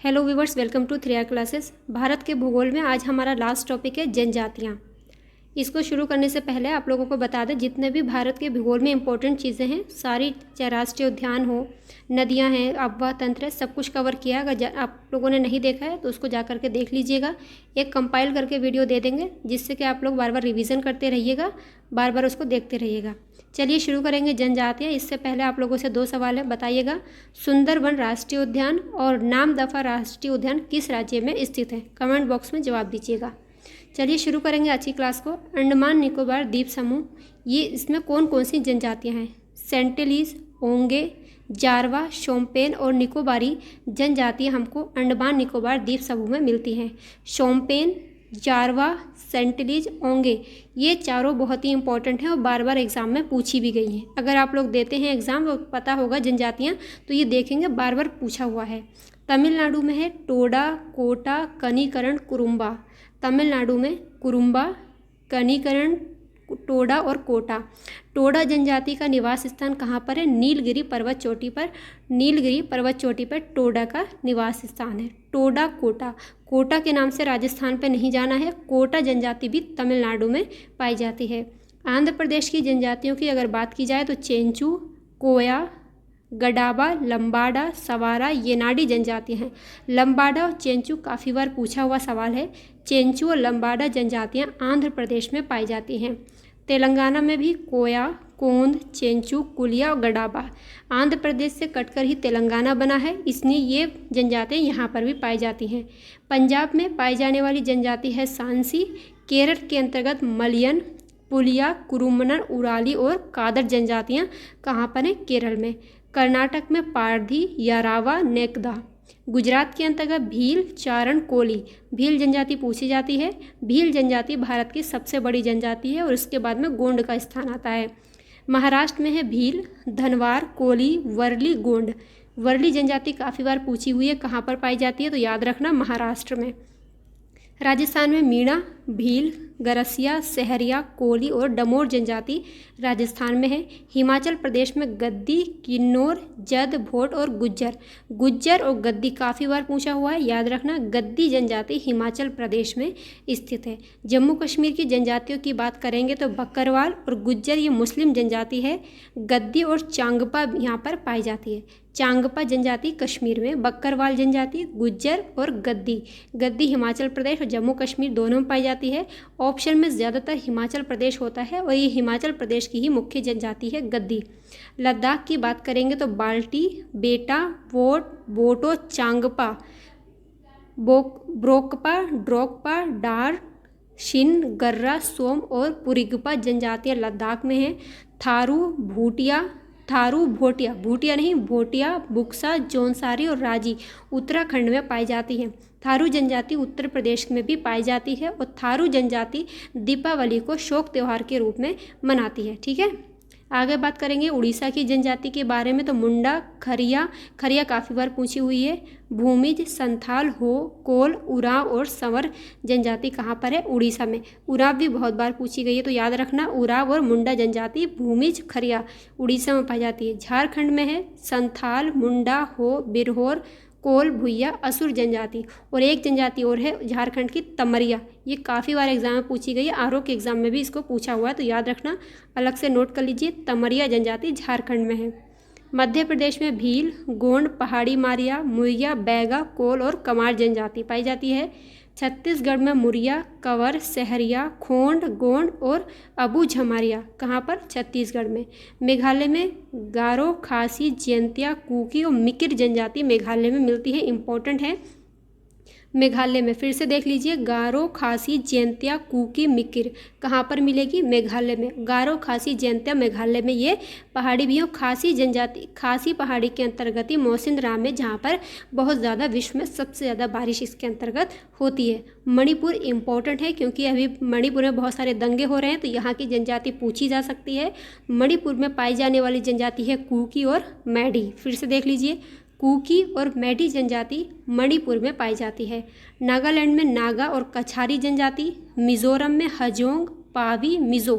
Hello viewers, welcome to 3R classes. भारत के भूगोल में आज हमारा लास्ट टॉपिक है जनजातियाँ। इसको शुरू करने से पहले आप लोगों को बता दें, जितने भी भारत के भूगोल में इंपॉर्टेंट चीज़ें हैं सारी, चाहे राष्ट्रीय उद्यान हो, नदियां हैं, आबहवा तंत्र है, सब कुछ कवर किया। अगर आप लोगों ने नहीं देखा है तो उसको जा करके देख लीजिएगा। एक कंपाइल करके वीडियो दे देंगे जिससे कि आप लोग बार बार रिवीजन करते रहिएगा, बार बार उसको देखते रहिएगा। चलिए शुरू करेंगे जनजातियाँ। इससे पहले आप लोगों से 2 सवाल है, बताइएगा सुंदरबन राष्ट्रीय उद्यान और नामदफा राष्ट्रीय उद्यान किस राज्य में स्थित है? कमेंट बॉक्स में जवाब दीजिएगा। चलिए शुरू करेंगे आज की क्लास को। अंडमान निकोबार द्वीप समूह, ये इसमें कौन कौन सी जनजातियां हैं? सेंटिलीज, ओंगे, जारवा, शोम्पेन और निकोबारी जनजातियां हमको अंडमान निकोबार द्वीप समूह में मिलती हैं। शोम्पेन, जारवा, सेंटिलीज, ओंगे, ये चारों बहुत ही इंपॉर्टेंट हैं और बार बार एग्जाम में पूछी भी गई हैं। अगर आप लोग देते हैं एग्जाम तो पता होगा जनजातियां, तो ये देखेंगे बार बार पूछा हुआ है। तमिलनाडु में है टोडा, कोटा, कनिकरण, कुरुम्बा। तमिलनाडु में कुरुम्बा, कनिकरण, टोडा और कोटा। टोडा जनजाति का निवास स्थान कहाँ पर है? नीलगिरी पर्वत चोटी पर। नीलगिरी पर्वत चोटी पर टोडा का निवास स्थान है। टोडा, कोटा, कोटा के नाम से राजस्थान पे नहीं जाना है। कोटा जनजाति भी तमिलनाडु में पाई जाती है। आंध्र प्रदेश की जनजातियों की अगर बात की जाए तो चेंचू, कोया, गडाबा, लंबाडा, सवारा, येनाडी जनजातियाँ हैं। लंबाडा और चेंचू काफ़ी बार पूछा हुआ सवाल है। चेंचू और लंबाडा जनजातियाँ आंध्र प्रदेश में पाई जाती हैं। तेलंगाना में भी कोया, कोंद, चेंचू, कुलिया और गडाबा। आंध्र प्रदेश से कटकर ही तेलंगाना बना है, इसलिए ये जनजातियाँ यहाँ पर भी पाई जाती हैं। पंजाब में पाई जाने वाली जनजाति है सांसी। केरल के अंतर्गत मलयन, पुलिया, कुरुमनर, उराली और कादर जनजातियाँ कहाँ पर हैं? केरल में। कर्नाटक में पारधी, यारावा, नेकदा। गुजरात के अंतर्गत भील, चारण, कोली। भील जनजाति पूछी जाती है। भील जनजाति भारत की सबसे बड़ी जनजाति है और इसके बाद में गोंड का स्थान आता है। महाराष्ट्र में है भील, धनवार, कोली, वर्ली, गोंड। वर्ली जनजाति काफ़ी बार पूछी हुई है, कहाँ पर पाई जाती है? तो याद रखना महाराष्ट्र में। राजस्थान में मीणा, भील, गरसिया, सहरिया, कोली और डमोर जनजाति राजस्थान में है। हिमाचल प्रदेश में गद्दी, किन्नौर, जद, भोट और गुज्जर। गुज्जर और गद्दी काफ़ी बार पूछा हुआ है, याद रखना। गद्दी जनजाति हिमाचल प्रदेश में स्थित है। जम्मू कश्मीर की जनजातियों की बात करेंगे तो बकरवाल और गुज्जर ये मुस्लिम जनजाति है। गद्दी और चांगपा यहाँ पर पाई जाती है। चांगपा जनजाति कश्मीर में, बकरवाल जनजाति, गुज्जर और गद्दी। गद्दी हिमाचल प्रदेश और जम्मू कश्मीर दोनों में पाई जाती है। ऑप्शन में ज़्यादातर हिमाचल प्रदेश होता है और ये हिमाचल प्रदेश की ही मुख्य जनजाति है गद्दी। लद्दाख की बात करेंगे तो बाल्टी, बेटा, वोट, बोटो, चांगपा, ब्रोकपा, ड्रोकपा, डार, शिन, गर्रा, सोम और पुरिगपा जनजातियाँ लद्दाख में हैं। थारू, भूटिया, भूटिया नहीं, भोटिया, बुक्सा, जौनसारी और राजी उत्तराखंड में पाई जाती हैं। थारू जनजाति उत्तर प्रदेश में भी पाई जाती है और थारू जनजाति दीपावली को शोक त्यौहार के रूप में मनाती है। ठीक है, आगे बात करेंगे उड़ीसा की जनजाति के बारे में तो मुंडा, खरिया, खरिया काफ़ी बार पूछी हुई है। भूमिज, संथाल, हो, कोल, उरांव और संवर जनजाति कहाँ पर है? उड़ीसा में। उरांव भी बहुत बार पूछी गई है, तो याद रखना उरांव और मुंडा जनजाति, भूमिज, खरिया उड़ीसा में पाई जाती है। झारखंड में है संथाल, मुंडा, हो, बिरहोर, कोल, भुइया, असुर जनजाति। और एक जनजाति और है झारखंड की तमरिया, ये काफ़ी बार एग्जाम में पूछी गई है। आरओ के एग्जाम में भी इसको पूछा हुआ है, तो याद रखना, अलग से नोट कर लीजिए। तमरिया जनजाति झारखंड में है। मध्य प्रदेश में भील, गोंड, पहाड़ी मारिया, मुरिया, बैगा, कोल और कमार जनजाति पाई जाती है। छत्तीसगढ़ में मुरिया, कंवर, सहरिया, खोंड, गोंड और अबू झमारिया कहाँ पर? छत्तीसगढ़ में। मेघालय में गारो, खासी, जयंतिया, कुकी और मिकिर जनजाति मेघालय में मिलती है, इंपॉर्टेंट है। मेघालय में फिर से देख लीजिए, गारो, खासी, जयंतिया, कुकी, मिकिर कहाँ पर मिलेगी? मेघालय में। गारो, खासी, जयंतिया मेघालय में ये पहाड़ी भी हो। खासी जनजाति खासी पहाड़ी के अंतर्गत ही मौसिनराम में, जहाँ पर बहुत ज़्यादा विश्व में सबसे ज़्यादा बारिश इसके अंतर्गत होती है। मणिपुर इंपॉर्टेंट है क्योंकि अभी मणिपुर में बहुत सारे दंगे हो रहे हैं, तो यहाँ की जनजाति पूछी जा सकती है। मणिपुर में पाई जाने वाली जनजाति है कुकी और मैडी। फिर से देख लीजिए, कुकी और मैडी जनजाति मणिपुर में पाई जाती है। नागालैंड में नागा और कछारी जनजाति। मिजोरम में हजोंग, पावी, मिजो।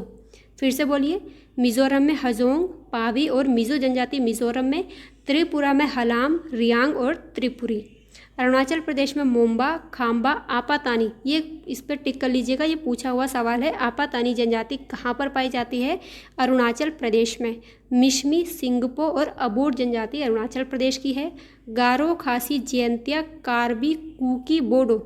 फिर से बोलिए, मिजोरम में हजोंग, पावी और मिजो जनजाति मिजोरम में। त्रिपुरा में हलाम, रियांग और त्रिपुरी। अरुणाचल प्रदेश में मोम्बा, खाम्बा, आपातानी, ये इस पर टिक कर लीजिएगा, ये पूछा हुआ सवाल है। आपातानी जनजाति कहाँ पर पाई जाती है? अरुणाचल प्रदेश में। मिशमी, सिंगपो और अबोर जनजाति अरुणाचल प्रदेश की है। गारो, खासी, जयंतिया, कार्बी, कुकी, बोडो,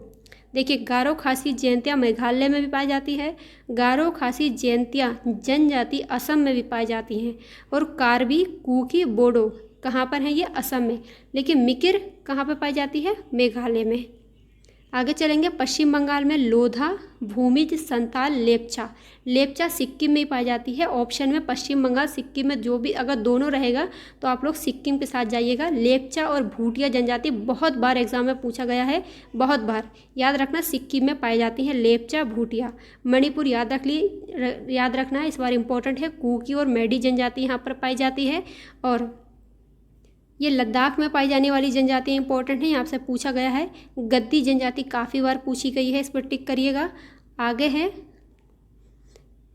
देखिए गारो खासी जयंतिया मेघालय में भी पाई जाती है। गारो खासी जयंतिया जनजाति असम में भी पाई जाती हैं। और कार्बी, कुकी, बोडो कहाँ पर है? ये असम में। लेकिन मिकिर कहाँ पर पाई जाती है? मेघालय में। आगे चलेंगे, पश्चिम बंगाल में लोधा, भूमिज, संताल, लेपचा। लेपचा सिक्किम में ही पाई जाती है। ऑप्शन में पश्चिम बंगाल, सिक्किम में जो भी अगर दोनों रहेगा तो आप लोग सिक्किम के साथ जाइएगा। लेपचा और भूटिया जनजाति बहुत बार एग्जाम में पूछा गया है, बहुत बार। याद रखना सिक्किम में पाई जाती है लेपचा, भूटिया। मणिपुर याद रखना है, इस बार इंपॉर्टेंट है। कुकी और मेडी जनजाति यहाँ पर पाई जाती है। और ये लद्दाख में पाई जाने वाली जनजाति इंपॉर्टेंट है, यहाँ से पूछा गया है। गद्दी जनजाति काफ़ी बार पूछी गई है, इस पर टिक करिएगा। आगे है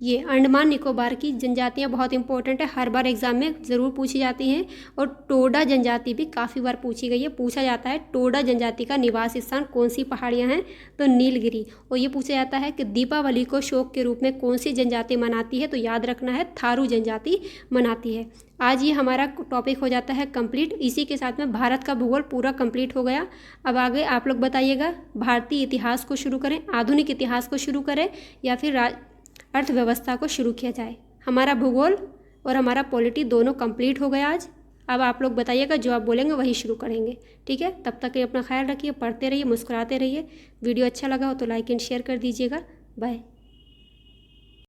ये अंडमान निकोबार की जनजातियाँ बहुत इंपॉर्टेंट है, हर बार एग्जाम में ज़रूर पूछी जाती हैं। और टोडा जनजाति भी काफ़ी बार पूछी गई है, पूछा जाता है टोडा जनजाति का निवास स्थान कौन सी पहाड़ियाँ हैं? तो नीलगिरी। और ये पूछा जाता है कि दीपावली को शोक के रूप में कौन सी जनजाति मनाती है? तो याद रखना है थारू जनजाति मनाती है। आज ये हमारा टॉपिक हो जाता है कंप्लीट। इसी के साथ में भारत का भूगोल पूरा कंप्लीट हो गया। अब आगे आप लोग बताइएगा, भारतीय इतिहास को शुरू करें, आधुनिक इतिहास को शुरू करें, या फिर अर्थव्यवस्था को शुरू किया जाए। हमारा भूगोल और हमारा पॉलिटी दोनों कंप्लीट हो गया आज। अब आप लोग बताइएगा, जो आप बोलेंगे वही शुरू करेंगे, ठीक है? तब तक अपना ख्याल रखिए, पढ़ते रहिए, मुस्कुराते रहिए। वीडियो अच्छा लगा हो तो लाइक एंड शेयर कर दीजिएगा। बाय।